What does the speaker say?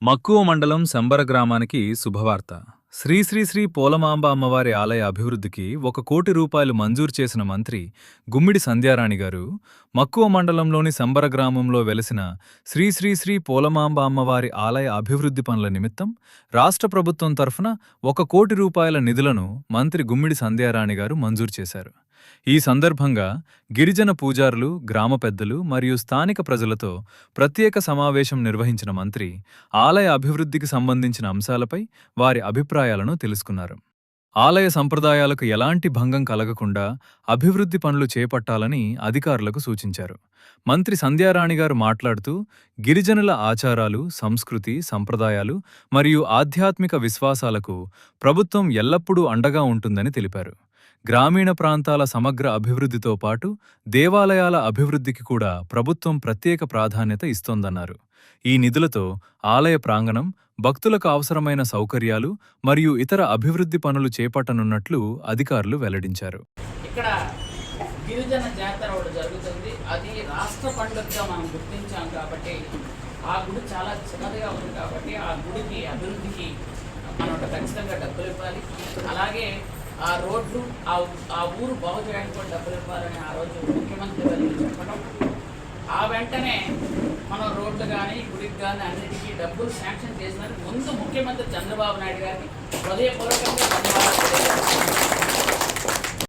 మక్కువ మండలం శంబర గ్రామానికి శుభవార్త. శ్రీ శ్రీ శ్రీ పోలమాంబ అమ్మవారి ఆలయ అభివృద్ధికి ₹1,00,00,000 మంజూరు చేసిన మంత్రి గుమ్మిడి సంధ్యారాణి గారు, మక్కువ మండలంలోని శంబర గ్రామంలో వెలసిన శ్రీ శ్రీ శ్రీ పోలమాంబ అమ్మవారి ఆలయ అభివృద్ధి పనుల నిమిత్తం రాష్ట్ర ప్రభుత్వం తరఫున ₹1,00,00,000 నిధులను మంత్రి గుమ్మిడి సంధ్యారాణి గారు మంజూరు చేశారు. ఈ సందర్భంగా గిరిజన పూజారులు, గ్రామ పెద్దలు మరియు స్థానిక ప్రజలతో ప్రత్యేక సమావేశం నిర్వహించిన మంత్రి ఆలయ అభివృద్ధికి సంబంధించిన అంశాలపై వారి అభిప్రాయాలను తెలుసుకున్నారు. ఆలయ సంప్రదాయాలకు ఎలాంటి భంగం కలగకుండా అభివృద్ధి పనులు చేపట్టాలని అధికారులకు సూచించారు. మంత్రి సంధ్యారాణి గారు మాట్లాడుతూ, గిరిజనుల ఆచారాలు, సంస్కృతి, సంప్రదాయాలు మరియు ఆధ్యాత్మిక విశ్వాసాలకు ప్రభుత్వం ఎల్లప్పుడూ అండగా ఉంటుందని తెలిపారు. గ్రామీణ ప్రాంతాల సమగ్ర అభివృద్ధితో పాటు దేవాలయాల అభివృద్ధికి కూడా ప్రభుత్వం ప్రత్యేక ప్రాధాన్యత ఇస్తోందన్నారు. ఈ నిధులతో ఆలయ ప్రాంగణం, భక్తులకు అవసరమైన సౌకర్యాలు మరియు ఇతర అభివృద్ధి పనులు చేపట్టనున్నట్లు అధికారులు వెల్లడించారు. ఇక్కడ గిరిజన జాతర ఒకటి జరుగుతుంది. అది రాష్ట్ర పండుగగా మనం గుర్తించాం కాబట్టి ఆ గుడి చాలా చిన్నదిగా ఉంది కాబట్టి ఆ గుడికి అభివృద్ధికి మనం ఖచ్చితంగా డబ్బులు ఇవ్వాలి. అలాగే ఆ రోడ్లు ఆ ఊరు బాగు చేయడానికి కూడా డబ్బులు ఇవ్వాలని ఆ రోజు ముఖ్యమంత్రి గారు చెప్పడం, ఆ వెంటనే మనం రోడ్లు కానీ గుడికి కానీ అన్నిటికీ డబ్బులు శాంక్షన్ చేసినందుకు ముందు ముఖ్యమంత్రి చంద్రబాబు నాయుడు గారికి హృదయపూర్వకంగా ధన్యవాదాలు.